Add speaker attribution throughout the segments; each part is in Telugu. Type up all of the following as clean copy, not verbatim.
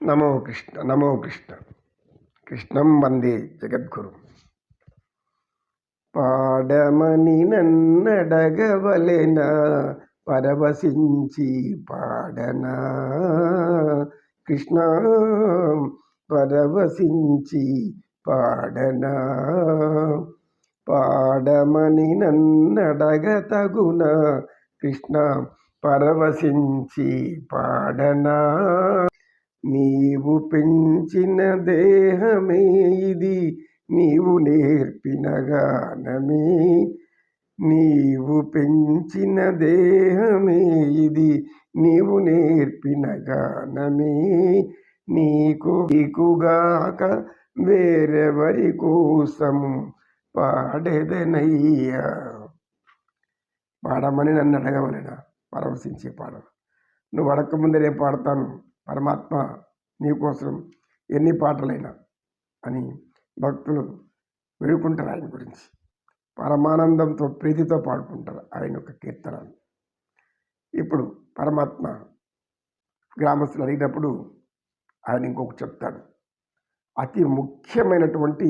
Speaker 1: నమో కృష్ణ. కృష్ణం వందే జగద్గురు. పాడమని నన్నడగవలెనా, పరవశించి పాడనా కృష్ణ, పరవశించి పాడనా. పాడమని నన్నడగ తగున కృష్ణ, పరవశించి పాడనా. నీవు పెంచిన దేహమే ఇది, నీవు నేర్పిన గానమే. నీవు పెంచిన దేహమే ఇది, నీవు నేర్పిన గానమే. నీకుగాక వేరెవరి కోసము పాడెదనయ్యా. పాడమని నన్ను అడగవలెనా, పరవశించి పాడను. నువ్వు అడగకముందే నేను పాడతాను పరమాత్మ నీకోసం ఎన్ని పాటలైనా అని భక్తులు వేడుకుంటారు. ఆయన గురించి పరమానందంతో ప్రీతితో పాడుకుంటారు ఆయన యొక్క కీర్తనలు. ఇప్పుడు పరమాత్మ గ్రామస్తులు అడిగినప్పుడు ఆయన ఇంకొకటి చెప్తాడు. అతి ముఖ్యమైనటువంటి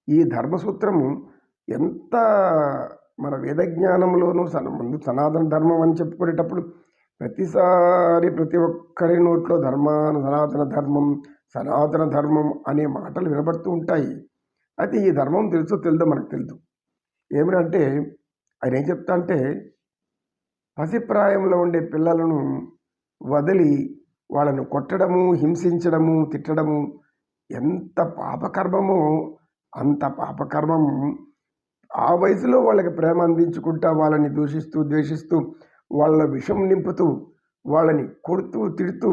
Speaker 1: ఈ ధర్మసూత్రము ఎంత మన వేదజ్ఞానంలోనూ ముందు సనాతన ధర్మం అని చెప్పుకునేటప్పుడు ప్రతిసారి ప్రతి ఒక్కరి నోట్లో సనాతన ధర్మం అనే మాటలు వినబడుతూ ఉంటాయి. అయితే ఈ ధర్మం తెలుసో తెలియదో మనకు తెలియదు. ఏమిటంటే ఆయన ఏం చెప్తా అంటే, పసిప్రాయంలో ఉండే పిల్లలను వదిలి వాళ్ళను కొట్టడము, హింసించడము, తిట్టడము ఎంత పాపకర్మమో అంత పాపకర్మం. ఆ వయసులో వాళ్ళకి ప్రేమ అందించుకుంటా వాళ్ళని దూషిస్తూ ద్వేషిస్తూ వాళ్ళ విషం నింపుతూ వాళ్ళని కొడుతూ తిడుతూ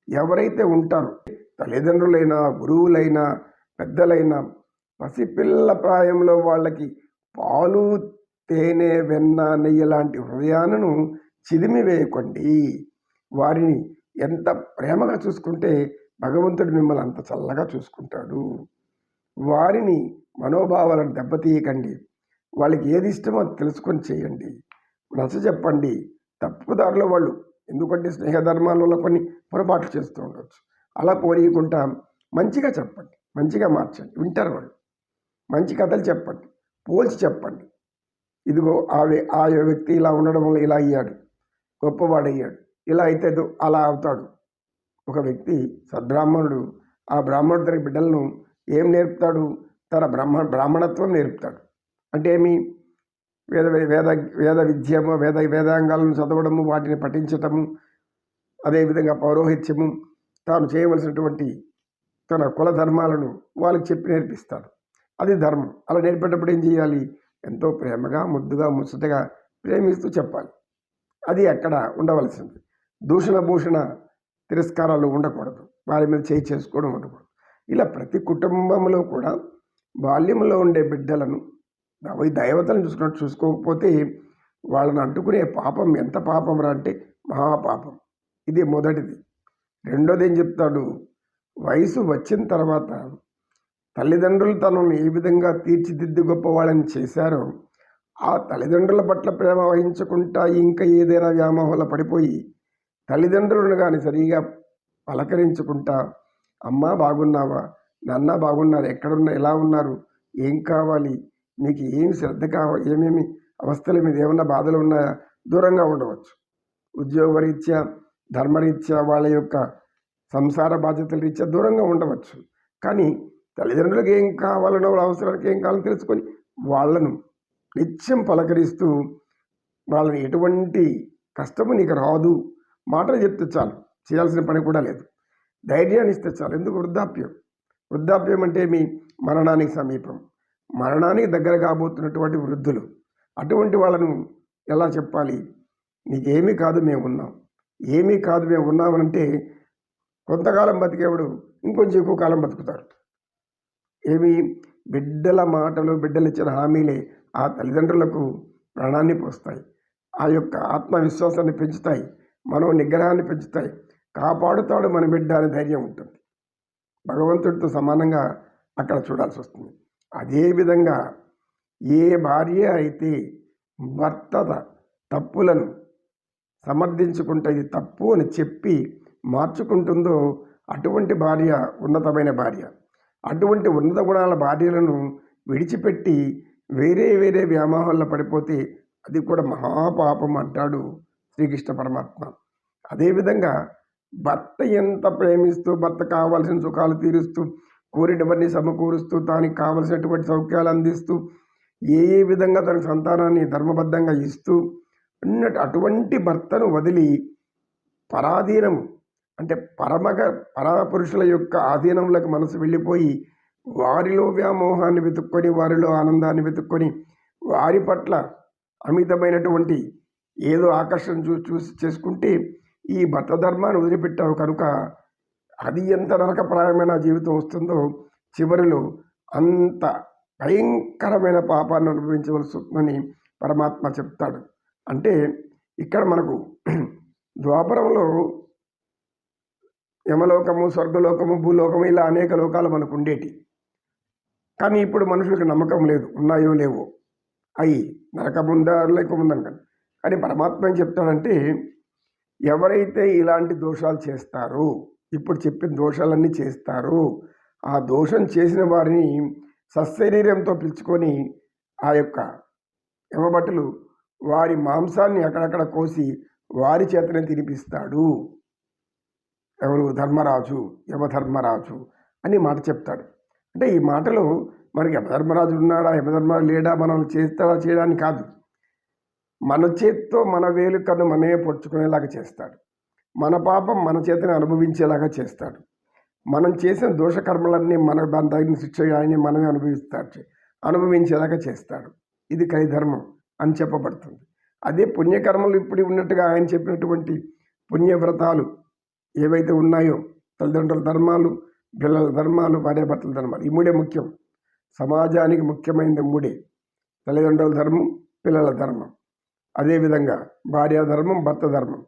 Speaker 1: ఎవరైతే ఉంటారో, తల్లిదండ్రులైనా గురువులైనా పెద్దలైనా, పసిపిల్ల ప్రాయంలో వాళ్ళకి పాలు తేనె వెన్న నెయ్యి లాంటి హృదయాలను చిదిమి వేయకండి. వారిని ఎంత ప్రేమగా చూసుకుంటే భగవంతుడు మిమ్మల్ని అంత చల్లగా చూసుకుంటాడు. వారిని మనోభావాలను దెబ్బతీయకండి. వాళ్ళకి ఏది ఇష్టమో అది తెలుసుకొని చేయండి. నచ్చ చెప్పండి. తప్పుదారిలో వాళ్ళు, ఎందుకంటే స్నేహధర్మాలలో కొన్ని పొరపాట్లు చేస్తూ ఉండవచ్చు. అలా పోనీయకుండా మంచిగా చెప్పండి, మంచిగా మార్చండి. వింటారు వాళ్ళు. మంచి కథలు చెప్పండి, పోల్చి చెప్పండి. ఇదిగో ఆ వ్యక్తి ఇలా ఉండడం వల్ల ఇలా అయ్యాడు, గొప్పవాడయ్యాడు, ఇలా అయితే అలా అవుతాడు. ఒక వ్యక్తి సద్బ్రాహ్మణుడు, ఆ బ్రాహ్మణుడు తన బిడ్డలను ఏం నేర్పుతాడు? తన బ్రాహ్మణత్వం నేర్పుతాడు. అంటే ఏమి? వేద విద్యము, వేదాంగాలను చదవడము, వాటిని పఠించటము, అదేవిధంగా పౌరోహిత్యము, తాను చేయవలసినటువంటి తన కుల ధర్మాలను వాళ్ళకి చెప్పి నేర్పిస్తాడు. అది ధర్మం. అలా నేర్పేటప్పుడు ఏం చేయాలి? ఎంతో ప్రేమగా, ముద్దుగా, ముచ్చటగా ప్రేమిస్తూ చెప్పాలి. అది అక్కడ ఉండవలసింది. దూషణ భూషణ తిరస్కారాలు ఉండకూడదు. వారి మీద చేసుకోవడం ఉండకూడదు. ఇలా ప్రతి కుటుంబంలో కూడా బాల్యంలో ఉండే బిడ్డలను దైవతలను చూసుకున్నట్టు చూసుకోకపోతే వాళ్ళని అంటుకునే పాపం ఎంత పాపం రా అంటే మహాపాపం. ఇది మొదటిది. రెండోది ఏం చెప్తాడు? వయసు వచ్చిన తర్వాత తల్లిదండ్రులు తనను ఏ విధంగా తీర్చిదిద్ది గొప్పవాళ్ళని చేశారో, ఆ తల్లిదండ్రుల పట్ల ప్రేమ వహించకుండా ఇంకా ఏదైనా వ్యామోహంలో పడిపోయి తల్లిదండ్రులను కానీ సరిగా పలకరించుకుంటా, అమ్మ బాగున్నావా, నాన్న బాగున్నారు, ఎక్కడున్నా, ఎలా ఉన్నారు, ఏం కావాలి, మీకు ఏమి శ్రద్ధ కావాలి, ఏమేమి అవస్థల మీద ఏమన్నా బాధలు ఉన్నాయా, దూరంగా ఉండవచ్చు. ఉద్యోగరీత్యా, ధర్మరీత్యా, వాళ్ళ యొక్క సంసార బాధ్యతల రీత్యా దూరంగా ఉండవచ్చు. కానీ తల్లిదండ్రులకు ఏం కావాలనో, వాళ్ళ అవసరాలకు ఏం కావాలో తెలుసుకొని వాళ్ళను నిత్యం పలకరిస్తూ వాళ్ళని ఎటువంటి కష్టము నీకు రాదు మాటలు చెప్తే చాలు. చేయాల్సిన పని కూడా లేదు. ధైర్యాన్ని ఇస్తే చాలు. ఎందుకు? వృద్ధాప్యం అంటే మీ మరణానికి సమీపం, మరణానికి దగ్గర కాబోతున్నటువంటి వృద్ధులు. అటువంటి వాళ్ళను ఎలా చెప్పాలి? నీకేమీ కాదు, మేము ఉన్నాం. ఏమీ కాదు, మేము ఉన్నామనంటే కొంతకాలం బతికేవాడు ఇంకొంచెం ఎక్కువ కాలం బతుకుతారు. ఏమి? బిడ్డల మాటలు, బిడ్డలు ఇచ్చిన హామీలే ఆ తల్లిదండ్రులకు ప్రాణాన్ని పోస్తాయి. ఆ యొక్క ఆత్మవిశ్వాసాన్ని పెంచుతాయి, మనో నిగ్రహాన్ని పెంచుతాయి. కాపాడుతాడు మన బిడ్డ అనే ధైర్యం ఉంటుంది. భగవంతుడితో సమానంగా అక్కడ చూడాల్సి వస్తుంది. అదేవిధంగా ఏ భార్య అయితే భర్త తప్పులను సమర్థించుకుంటే ఇది తప్పు అని చెప్పి మార్చుకుంటుందో అటువంటి భార్య ఉన్నతమైన భార్య. అటువంటి ఉన్నత గుణాల భార్యలను విడిచిపెట్టి వేరే వేరే వ్యామోహాల్లో పడిపోతే అది కూడా మహాపాపం అంటాడు శ్రీకృష్ణ పరమాత్మ. అదేవిధంగా భర్త ఎంత ప్రేమిస్తూ, భర్త కావాల్సిన సుఖాలు తీరుస్తూ, కోరినవన్నీ సమకూరుస్తూ, దానికి కావలసినటువంటి సౌఖ్యాలు అందిస్తూ, ఏ ఏ విధంగా తన సంతానాన్ని ధర్మబద్ధంగా ఇస్తూ అటువంటి భర్తను వదిలి పరాధీనము అంటే పరపురుషుల యొక్క ఆధీనంలోకి మనసు వెళ్ళిపోయి వారిలో వ్యామోహాన్ని వెతుక్కొని, వారిలో ఆనందాన్ని వెతుక్కొని, వారి పట్ల అమితమైనటువంటి ఏదో ఆకర్షణ చూసి చేసుకుంటే ఈ భర్త ధర్మాన్ని వదిలిపెట్టావు కనుక అది ఎంత నరకప్రాయమైన జీవితం వస్తుందో చివరిలో అంత భయంకరమైన పాపాన్ని అనుభవించవలసి వస్తుందని పరమాత్మ చెప్తాడు. అంటే ఇక్కడ మనకు ద్వాపరంలో యమలోకము, స్వర్గలోకము, భూలోకము ఇలా అనేక లోకాలు మనకు ఉండేటి. కానీ ఇప్పుడు మనుషులకు నమ్మకం లేదు, ఉన్నాయో లేవో, అయి నరకముందా లేకముందని. కానీ పరమాత్మ ఏం చెప్తాడంటే ఎవరైతే ఇలాంటి దోషాలు చేస్తారో, ఇప్పుడు చెప్పిన దోషాలన్నీ చేస్తారో, ఆ దోషం చేసిన వారిని సశరీరంతో పిలుచుకొని ఆ యొక్క యమభటులు వారి మాంసాన్ని అక్కడక్కడ కోసి వారి చేతనే తినిపిస్తాడు. ఎవరు? ధర్మరాజు, యమధర్మరాజు అని మాట చెప్తాడు. అంటే ఈ మాటలో మనకి యమధర్మరాజు ఉన్నాడా, యమధర్మరాజు లేడా, మనం చేస్తాడా చేయడానికి కాదు, మన చేత్తో మన వేలుకను మనమే పొడుచుకునేలాగా చేస్తాడు. మన పాపం మన చేతనే అనుభవించేలాగా చేస్తాడు. మనం చేసిన దోషకర్మలన్నీ మన దాని తగిన శిక్ష ఆయనే మనమే అనుభవించేలాగా చేస్తాడు. ఇది కలిధర్మం అని చెప్పబడుతుంది. అదే పుణ్యకర్మలు ఇప్పుడు ఉన్నట్టుగా ఆయన చెప్పినటువంటి పుణ్యవ్రతాలు ఏవైతే ఉన్నాయో, తల్లిదండ్రుల ధర్మాలు, పిల్లల ధర్మాలు, భార్యాభర్తల ధర్మాలు, ఈ మూడే ముఖ్యం. సమాజానికి ముఖ్యమైనది మూడే: తల్లిదండ్రుల ధర్మం, పిల్లల ధర్మం, అదేవిధంగా భార్యా ధర్మం, భర్త ధర్మం,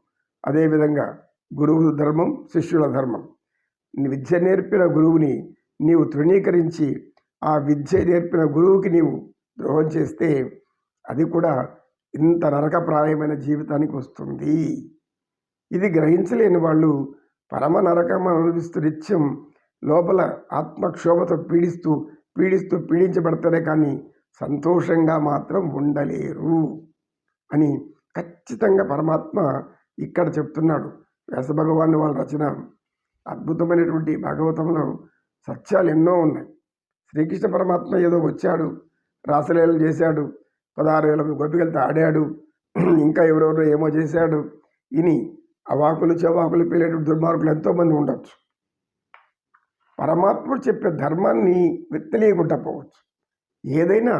Speaker 1: అదేవిధంగా గురువు ధర్మం, శిష్యుల ధర్మం. విద్య నేర్పిన గురువుని నీవు తృణీకరించి ఆ విద్య నేర్పిన గురువుకి నీవు ద్రోహం చేస్తే అది కూడా ఇంత నరకప్రాయమైన జీవితానికి వస్తుంది. ఇది గ్రహించలేని వాళ్ళు పరమ నరకం అనుభవిస్తూ నిత్యం లోపల ఆత్మక్షోభతో పీడించబడతారే కానీ సంతోషంగా మాత్రం ఉండలేరు అని ఖచ్చితంగా పరమాత్మ ఇక్కడ చెప్తున్నాడు. వ్యాసభగవాను వాళ్ళ రచన అద్భుతమైనటువంటి భాగవతంలో సత్యాలు ఎన్నో ఉన్నాయి. శ్రీకృష్ణ పరమాత్మ ఏదో వచ్చాడు, రాసలీలలు చేశాడు, 16,000 గోపికలతో ఆడాడు, ఇంకా ఎవరెవరో ఏమో చేశాడు, ఇని అవాకులు చెవాకులు పేలేటువంటి దుర్మార్గులు ఎంతోమంది ఉండొచ్చు. పరమాత్ముడు చెప్పే ధర్మాన్ని తెలియకుండా పోవచ్చు. ఏదైనా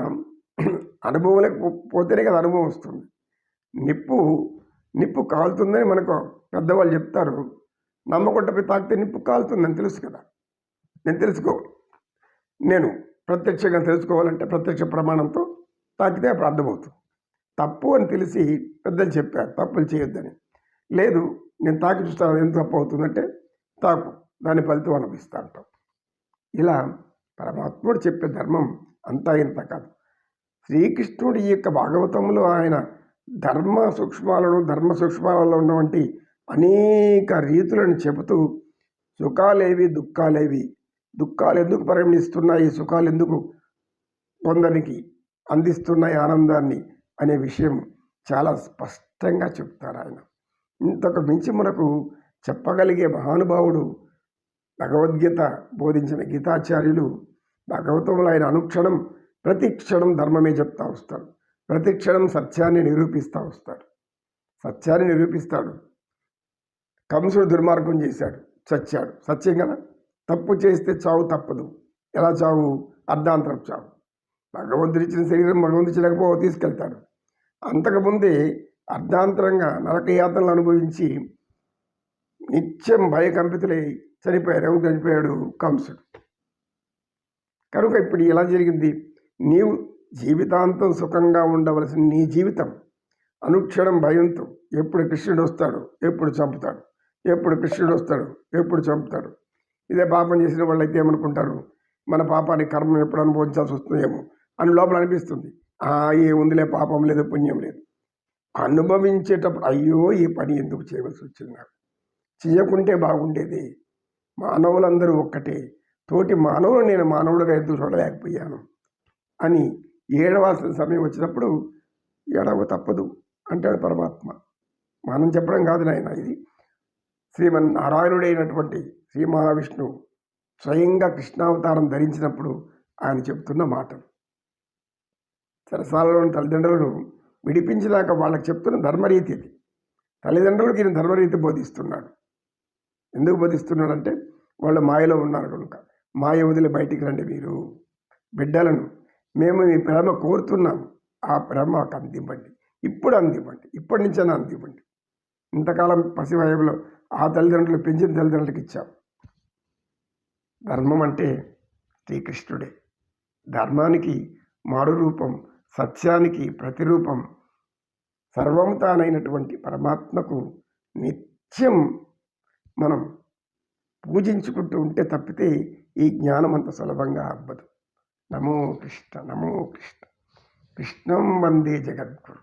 Speaker 1: అనుభవం పోతేనే కదా అనుభవం వస్తుంది. నిప్పు కాలుతుందని మనకు పెద్దవాళ్ళు చెప్తారు. నమ్మకుండా పోయి తాకితే నిప్పు కాలుతుందని తెలుసు కదా. నేను ప్రత్యక్షంగా తెలుసుకోవాలంటే ప్రత్యక్ష ప్రమాణంతో తాకితే అప్పుడు అర్థమవుతుంది. తప్పు అని తెలిసి పెద్దలు చెప్పారు తప్పులు చేయొద్దని. లేదు, నేను తాకి చూస్తాను, ఎంత తప్పు అవుతుందంటే తాకు, దాని ఫలితం అనుభవిస్తా అంటాం. ఇలా పరమాత్ముడు చెప్పే ధర్మం అంతా ఇంత కాదు. శ్రీకృష్ణుడు ఈ యొక్క భాగవతంలో ఆయన ధర్మ సూక్ష్మాలలో ఉన్నటువంటి అనేక రీతులను చెబుతూ సుఖాలేవి దుఃఖాలు ఎందుకు పరిగణిస్తున్నాయి, సుఖాలు ఎందుకు కొందరికి అందిస్తున్నాయి ఆనందాన్ని అనే విషయం చాలా స్పష్టంగా చెప్తారు ఆయన. ఇంతకు మించి మనకు చెప్పగలిగే మహానుభావుడు భగవద్గీత బోధించిన గీతాచార్యులు. భాగవతంలో ఆయన అనుక్షణం ప్రతి క్షణం ధర్మమే చెప్తా వస్తాడు. ప్రతి క్షణం సత్యాన్ని నిరూపిస్తాడు. కంసుడు దుర్మార్గం చేశాడు, చచ్చాడు, సత్యం కదా. తప్పు చేస్తే చావు తప్పదు. ఎలా చావు? అర్ధాంతరం చావు. భగవంతుడు ఇచ్చిన శరీరం భగవంతుడు ఇచ్చినకపో తీసుకెళ్తాడు. అంతకుముందే అర్ధాంతరంగా నరకయాతనలు అనుభవించి నిత్యం భయకంపితులై చనిపోయాడు కంసుడు. కనుక ఇప్పుడు ఎలా జరిగింది? నీవు జీవితాంతం సుఖంగా ఉండవలసిన నీ జీవితం అనుక్షణం భయంతో ఎప్పుడు కృష్ణుడు వస్తాడు, ఎప్పుడు చంపుతాడు, ఇదే పాపం చేసిన వాళ్ళు అయితే ఏమనుకుంటారు, మన పాపానికి కర్మ ఎప్పుడు అనుభవించాల్సి వస్తుందేమో అని లోపల అనిపిస్తుంది. ఏముందిలే, పాపం లేదు, పుణ్యం లేదు. అనుభవించేటప్పుడు అయ్యో ఈ పని ఎందుకు చేయవలసి వచ్చింది, నాకు చేయకుంటే బాగుండేది, మానవులందరూ ఒక్కటే, తోటి మానవులు నేను మానవుడిగా ఎందుకు చూడలేకపోయాను అని ఏడవాల్సిన సమయం వచ్చినప్పుడు ఏడవ తప్పదు అంటాడు పరమాత్మ. మనం చెప్పడం కాదు నాయన, ఇది శ్రీమన్నారాయణుడైనటువంటి శ్రీ మహావిష్ణువు స్వయంగా కృష్ణావతారం ధరించినప్పుడు ఆయన చెప్తున్న మాటలు. చెరసాలలోని తల్లిదండ్రులను విడిపించినాక వాళ్ళకి చెప్తున్న ధర్మరీతి ఇది. తల్లిదండ్రులకు ఈయన ధర్మరీతి బోధిస్తున్నాడు. ఎందుకు బోధిస్తున్నాడంటే వాళ్ళు మాయలో ఉన్నారు కనుక. మాయ వదిలి బయటికి రండి మీరు బిడ్డలను, మేము మీ ప్రేమ కోరుతున్నాము, ఆ ప్రేమ మాకు అందివ్వండి, ఇప్పుడు అందివ్వండి, ఇప్పటి నుంచైనా అందివ్వండి. ఇంతకాలం పసివయంలో ఆ తల్లిదండ్రులు పెంచిన తల్లిదండ్రులకు ఇచ్చాం. ధర్మం అంటే శ్రీకృష్ణుడే. ధర్మానికి మారు రూపం, సత్యానికి ప్రతిరూపం, సర్వం తానైనటువంటి పరమాత్మకు నిత్యం మనం పూజించుకుంటూ ఉంటే తప్పితే ఈ జ్ఞానం అంత సులభంగా అవ్వదు. నమో కృష్ణ, నమో కృష్ణ, కృష్ణం వందే జగద్గురు.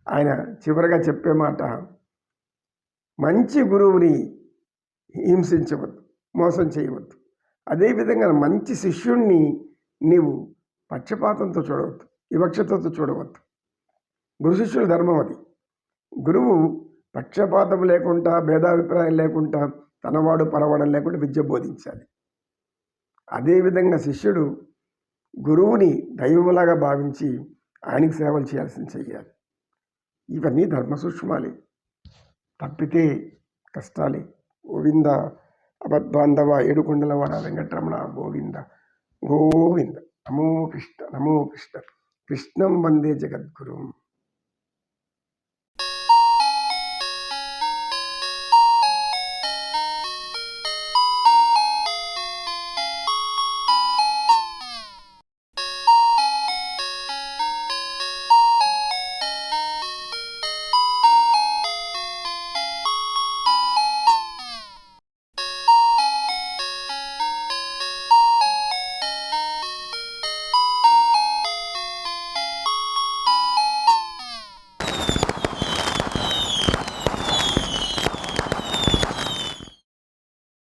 Speaker 1: ఆయన చివరిగా చెప్పే మాట, మంచి గురువుని హింసించవద్దు, మోసం చేయవద్దు. అదేవిధంగా మంచి శిష్యుణ్ణి నీవు పక్షపాతంతో చూడవద్దు, వివక్షతతో చూడవద్దు. గురు శిష్యుల ధర్మం అది. గురువు పక్షపాతం లేకుండా, భేదాభిప్రాయం లేకుండా, తనవాడు పరవాడం లేకుండా విద్య బోధించాలి. అదేవిధంగా శిష్యుడు గురువుని దైవములాగా భావించి ఆయనకి సేవలు చేయాల్సింది చెయ్యాలి. ఇవన్నీ ధర్మ సూక్ష్మాలే, తప్పితే కష్టాలే. గోవింద అబద్బాంధవ ఏడుకొండలవాడ వెంకటరమణ గోవింద గోవింద. నమో కృష్ణ, నమో కృష్ణ, కృష్ణం వందే జగద్గురుం.